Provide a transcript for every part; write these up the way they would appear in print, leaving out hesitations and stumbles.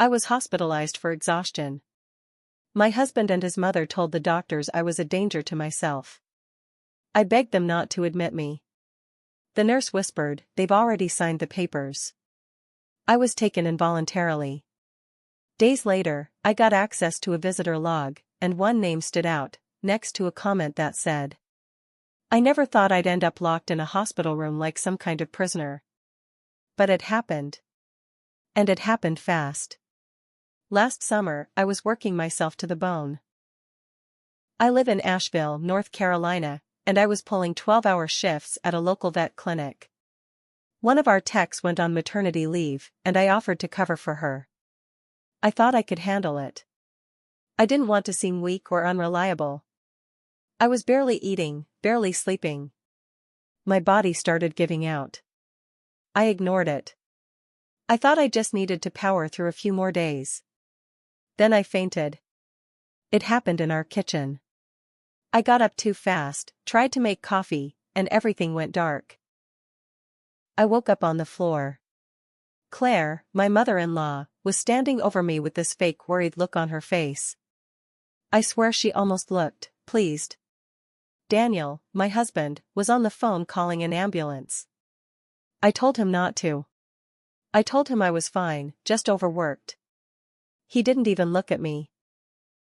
I was hospitalized for exhaustion. My husband and his mother told the doctors I was a danger to myself. I begged them not to admit me. The nurse whispered, "They've already signed the papers." I was taken involuntarily. Days later, I got access to a visitor log, and one name stood out, next to a comment that said, "I never thought I'd end up locked in a hospital room like some kind of prisoner." But it happened. And it happened fast. Last summer, I was working myself to the bone. I live in Asheville, North Carolina, and I was pulling 12-hour shifts at a local vet clinic. One of our techs went on maternity leave, and I offered to cover for her. I thought I could handle it. I didn't want to seem weak or unreliable. I was barely eating, barely sleeping. My body started giving out. I ignored it. I thought I just needed to power through a few more days. Then I fainted. It happened in our kitchen. I got up too fast, tried to make coffee, and everything went dark. I woke up on the floor. Claire, my mother-in-law, was standing over me with this fake worried look on her face. I swear she almost looked pleased. Daniel, my husband, was on the phone calling an ambulance. I told him not to. I told him I was fine, just overworked. He didn't even look at me.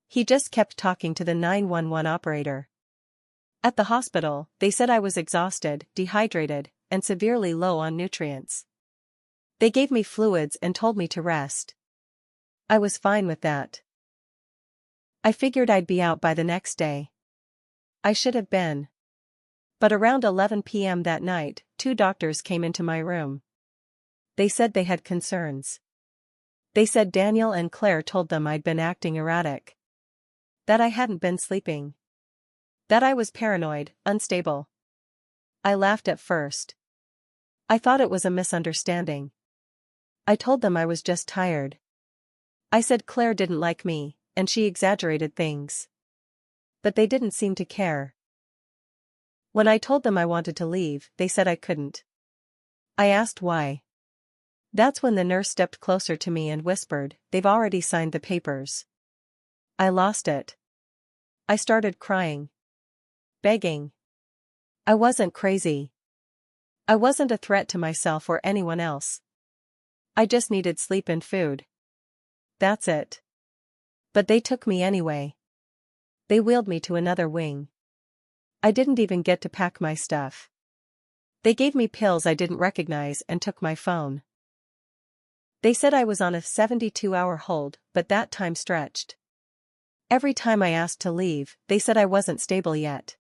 He just kept talking to the 911 operator. At the hospital, they said I was exhausted, dehydrated, and severely low on nutrients. They gave me fluids and told me to rest. I was fine with that. I figured I'd be out by the next day. I should have been. But around 11 p.m. that night, 2 doctors came into my room. They said they had concerns. They said Daniel and Claire told them I'd been acting erratic. That I hadn't been sleeping. That I was paranoid, unstable. I laughed at first. I thought it was a misunderstanding. I told them I was just tired. I said Claire didn't like me, and she exaggerated things. But they didn't seem to care. When I told them I wanted to leave, they said I couldn't. I asked why. That's when the nurse stepped closer to me and whispered, "They've already signed the papers." I lost it. I started crying. Begging. I wasn't crazy. I wasn't a threat to myself or anyone else. I just needed sleep and food. That's it. But they took me anyway. They wheeled me to another wing. I didn't even get to pack my stuff. They gave me pills I didn't recognize and took my phone. They said I was on a 72-hour hold, but that time stretched. Every time I asked to leave, they said I wasn't stable yet.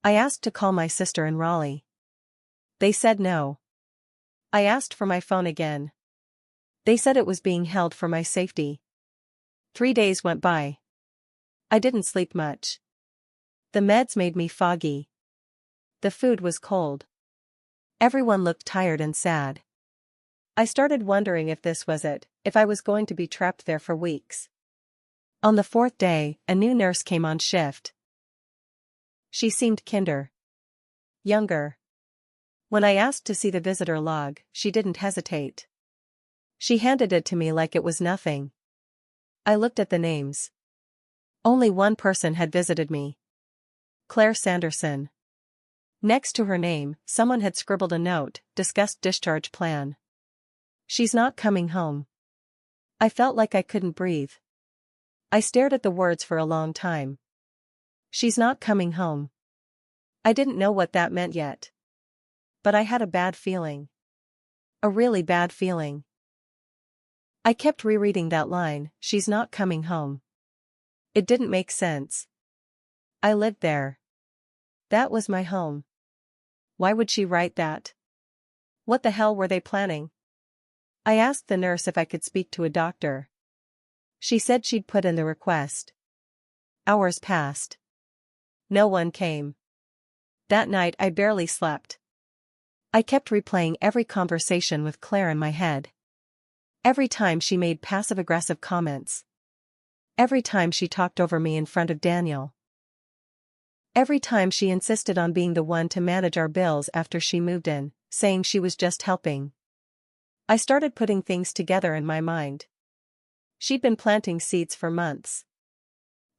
I asked to call my sister in Raleigh. They said no. I asked for my phone again. They said it was being held for my safety. 3 days went by. I didn't sleep much. The meds made me foggy. The food was cold. Everyone looked tired and sad. I started wondering if this was it, if I was going to be trapped there for weeks. On the 4th day, a new nurse came on shift. She seemed kinder. Younger. When I asked to see the visitor log, she didn't hesitate. She handed it to me like it was nothing. I looked at the names. Only one person had visited me. Claire Sanderson. Next to her name, someone had scribbled a note, "Discussed discharge plan." She's not coming home. I felt like I couldn't breathe. I stared at the words for a long time. She's not coming home. I didn't know what that meant yet. But I had a bad feeling. A really bad feeling. I kept rereading that line, "She's not coming home." It didn't make sense. I lived there. That was my home. Why would she write that? What the hell were they planning? I asked the nurse if I could speak to a doctor. She said she'd put in the request. Hours passed. No one came. That night I barely slept. I kept replaying every conversation with Claire in my head. Every time she made passive-aggressive comments. Every time she talked over me in front of Daniel. Every time she insisted on being the one to manage our bills after she moved in, saying she was just helping. I started putting things together in my mind. She'd been planting seeds for months.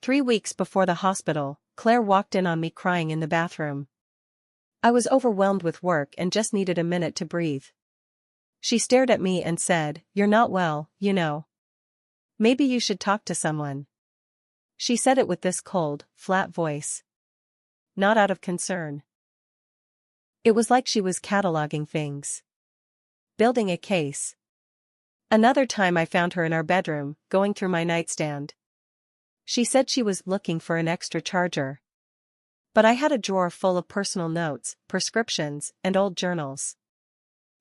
3 weeks before the hospital, Claire walked in on me crying in the bathroom. I was overwhelmed with work and just needed a minute to breathe. She stared at me and said, "You're not well, you know. Maybe you should talk to someone." She said it with this cold, flat voice. Not out of concern. It was like she was cataloging things. Building a case. Another time I found her in our bedroom, going through my nightstand. She said she was looking for an extra charger. But I had a drawer full of personal notes, prescriptions, and old journals.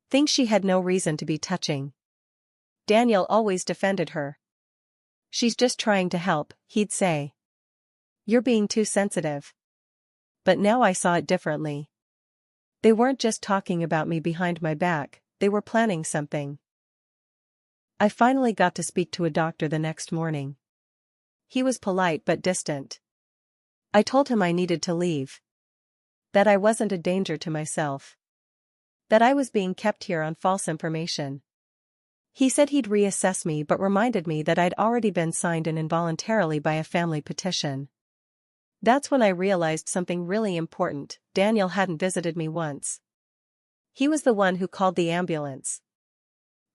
Things she had no reason to be touching. Daniel always defended her. "She's just trying to help," he'd say. "You're being too sensitive." But now I saw it differently. They weren't just talking about me behind my back, they were planning something. I finally got to speak to a doctor the next morning. He was polite but distant. I told him I needed to leave. That I wasn't a danger to myself. That I was being kept here on false information. He said he'd reassess me but reminded me that I'd already been signed in involuntarily by a family petition. That's when I realized something really important: Daniel hadn't visited me once. He was the one who called the ambulance.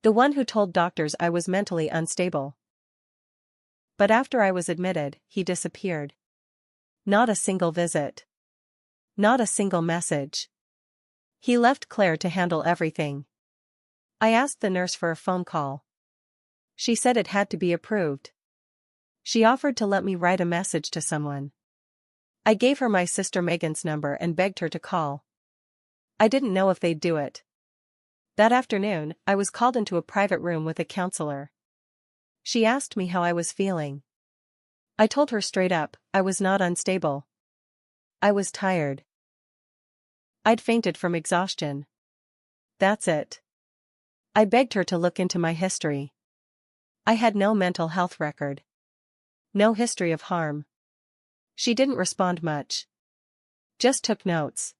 The one who told doctors I was mentally unstable. But after I was admitted, he disappeared. Not a single visit. Not a single message. He left Claire to handle everything. I asked the nurse for a phone call. She said it had to be approved. She offered to let me write a message to someone. I gave her my sister Megan's number and begged her to call. I didn't know if they'd do it. That afternoon, I was called into a private room with a counselor. She asked me how I was feeling. I told her straight up, I was not unstable. I was tired. I'd fainted from exhaustion. That's it. I begged her to look into my history. I had no mental health record. No history of harm. She didn't respond much. Just took notes.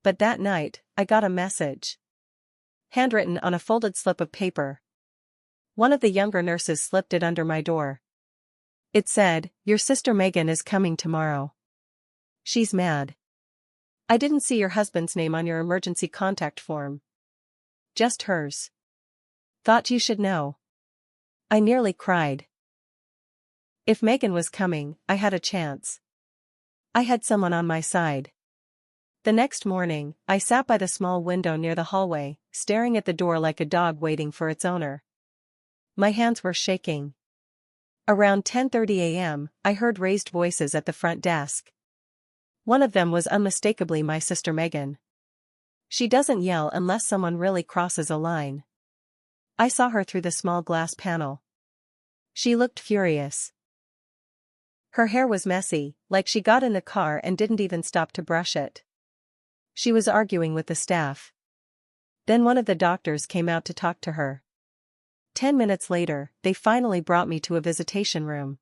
But that night, I got a message. Handwritten on a folded slip of paper. One of the younger nurses slipped it under my door. It said, "Your sister Megan is coming tomorrow. She's mad. I didn't see your husband's name on your emergency contact form. Just hers. Thought you should know." I nearly cried. If Megan was coming, I had a chance. I had someone on my side. The next morning, I sat by the small window near the hallway, staring at the door like a dog waiting for its owner. My hands were shaking. Around 10:30 a.m., I heard raised voices at the front desk. One of them was unmistakably my sister Megan. She doesn't yell unless someone really crosses a line. I saw her through the small glass panel. She looked furious. Her hair was messy, like she got in the car and didn't even stop to brush it. She was arguing with the staff. Then one of the doctors came out to talk to her. 10 minutes later, they finally brought me to a visitation room.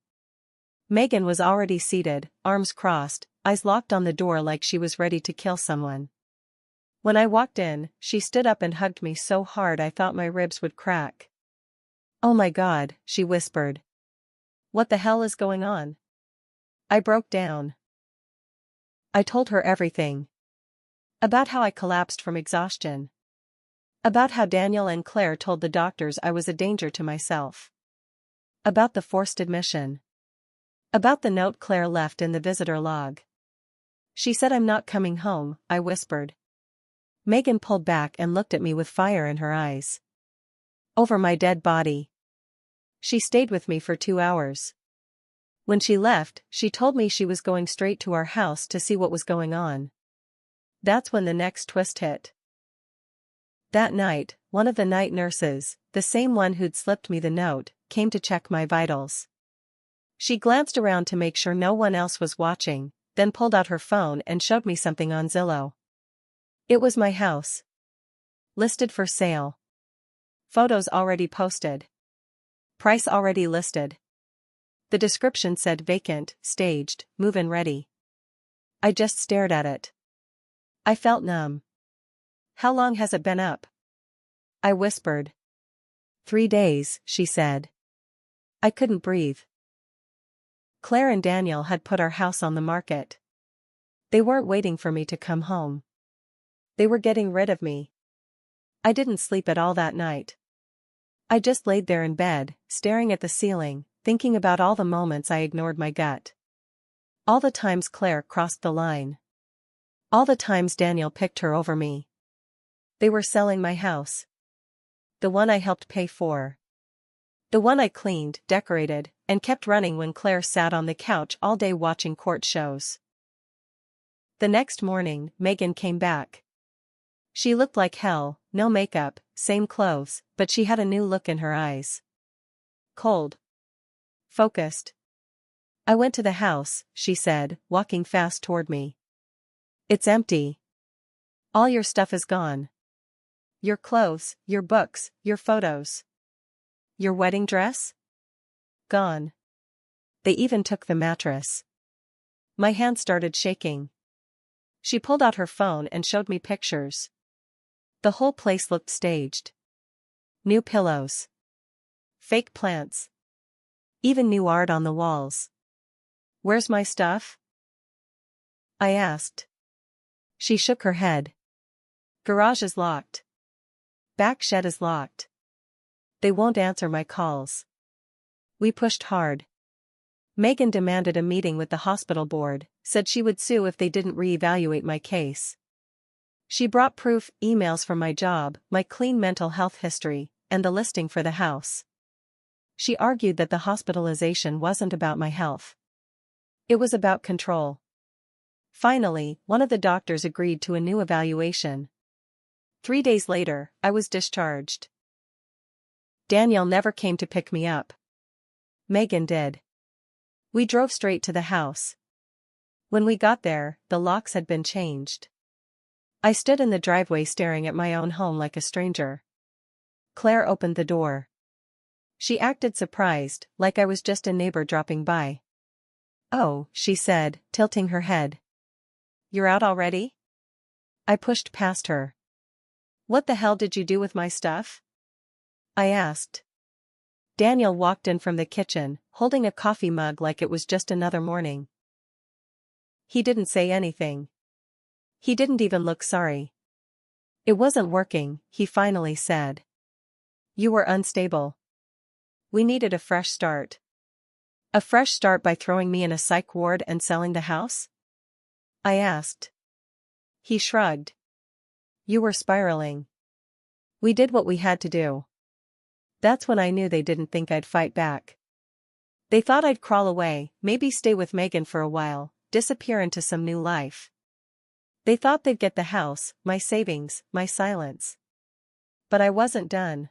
Megan was already seated, arms crossed, eyes locked on the door like she was ready to kill someone. When I walked in, she stood up and hugged me so hard I thought my ribs would crack. "Oh my God," she whispered. "What the hell is going on?" I broke down. I told her everything. About how I collapsed from exhaustion. About how Daniel and Claire told the doctors I was a danger to myself. About the forced admission. About the note Claire left in the visitor log. "She said I'm not coming home," I whispered. Megan pulled back and looked at me with fire in her eyes. "Over my dead body." She stayed with me for 2 hours. When she left, she told me she was going straight to our house to see what was going on. That's when the next twist hit. That night, one of the night nurses, the same one who'd slipped me the note, came to check my vitals. She glanced around to make sure no one else was watching, then pulled out her phone and showed me something on Zillow. It was my house. Listed for sale. Photos already posted. Price already listed. The description said vacant, staged, move-in ready. I just stared at it. I felt numb. "How long has it been up?" I whispered. 3 days, she said. I couldn't breathe. Claire and Daniel had put our house on the market. They weren't waiting for me to come home. They were getting rid of me. I didn't sleep at all that night. I just laid there in bed, staring at the ceiling, thinking about all the moments I ignored my gut. All the times Claire crossed the line. All the times Daniel picked her over me. They were selling my house. The one I helped pay for. The one I cleaned, decorated, and kept running when Claire sat on the couch all day watching court shows. The next morning, Megan came back. She looked like hell, no makeup, same clothes, but she had a new look in her eyes. Cold. Focused. I went to the house, she said, walking fast toward me. It's empty. All your stuff is gone. Your clothes, your books, your photos. Your wedding dress? Gone. They even took the mattress. My hand started shaking. She pulled out her phone and showed me pictures. The whole place looked staged. New pillows. Fake plants. Even new art on the walls. Where's my stuff? I asked. She shook her head. Garage is locked. Back shed is locked. They won't answer my calls. We pushed hard. Megan demanded a meeting with the hospital board, said she would sue if they didn't reevaluate my case. She brought proof, emails from my job, my clean mental health history, and the listing for the house. She argued that the hospitalization wasn't about my health. It was about control. Finally, one of the doctors agreed to a new evaluation. 3 days later, I was discharged. Daniel never came to pick me up. Megan did. We drove straight to the house. When we got there, the locks had been changed. I stood in the driveway staring at my own home like a stranger. Claire opened the door. She acted surprised, like I was just a neighbor dropping by. "Oh," she said, tilting her head. "You're out already?" I pushed past her. "What the hell did you do with my stuff?" I asked. Daniel walked in from the kitchen, holding a coffee mug like it was just another morning. He didn't say anything. He didn't even look sorry. "It wasn't working," he finally said. "You were unstable. We needed a fresh start." "A fresh start by throwing me in a psych ward and selling the house?" I asked. He shrugged. "You were spiraling. We did what we had to do." That's when I knew they didn't think I'd fight back. They thought I'd crawl away, maybe stay with Megan for a while, disappear into some new life. They thought they'd get the house, my savings, my silence. But I wasn't done.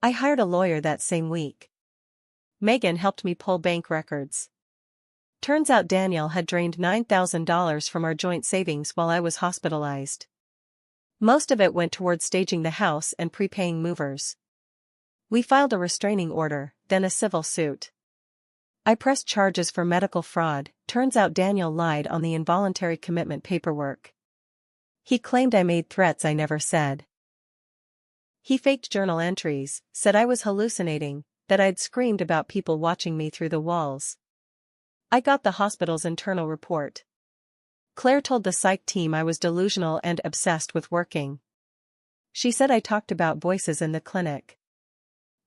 I hired a lawyer that same week. Megan helped me pull bank records. Turns out Daniel had drained $9,000 from our joint savings while I was hospitalized. Most of it went towards staging the house and prepaying movers. We filed a restraining order, then a civil suit. I pressed charges for medical fraud. Turns out Daniel lied on the involuntary commitment paperwork. He claimed I made threats I never said. He faked journal entries, said I was hallucinating, that I'd screamed about people watching me through the walls. I got the hospital's internal report. Claire told the psych team I was delusional and obsessed with working. She said I talked about voices in the clinic.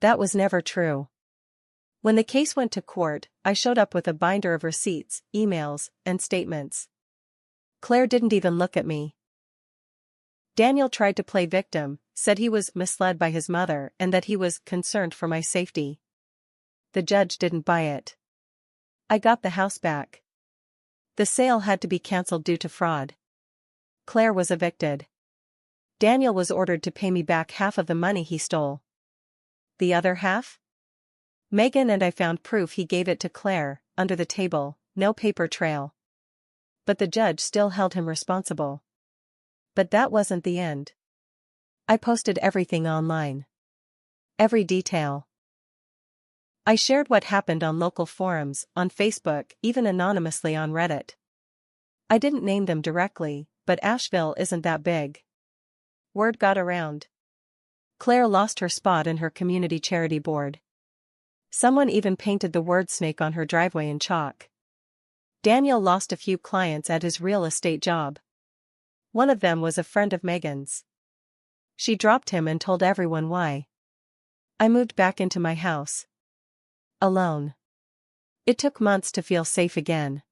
That was never true. When the case went to court, I showed up with a binder of receipts, emails, and statements. Claire didn't even look at me. Daniel tried to play victim, said he was misled by his mother and that he was concerned for my safety. The judge didn't buy it. I got the house back. The sale had to be cancelled due to fraud. Claire was evicted. Daniel was ordered to pay me back half of the money he stole. The other half? Megan and I found proof he gave it to Claire, under the table, no paper trail. But the judge still held him responsible. But that wasn't the end. I posted everything online. Every detail. I shared what happened on local forums, on Facebook, even anonymously on Reddit. I didn't name them directly, but Asheville isn't that big. Word got around. Claire lost her spot in her community charity board. Someone even painted the word snake on her driveway in chalk. Daniel lost a few clients at his real estate job. One of them was a friend of Megan's. She dropped him and told everyone why. I moved back into my house. Alone. It took months to feel safe again.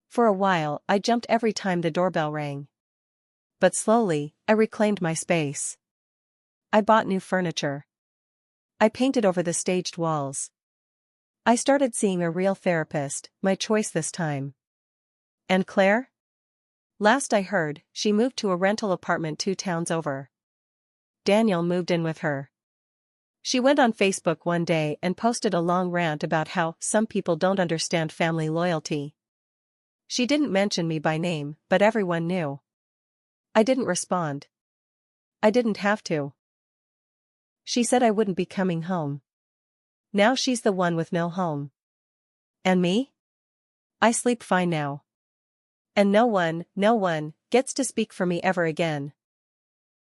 For a while, I jumped every time the doorbell rang. But slowly, I reclaimed my space. I bought new furniture. I painted over the staged walls. I started seeing a real therapist, my choice this time. And Claire? Last I heard, she moved to a rental apartment 2 towns over. Daniel moved in with her. She went on Facebook one day and posted a long rant about how some people don't understand family loyalty. She didn't mention me by name, but everyone knew. I didn't respond. I didn't have to. She said I wouldn't be coming home. Now she's the one with no home. And me? I sleep fine now. And no one gets to speak for me ever again.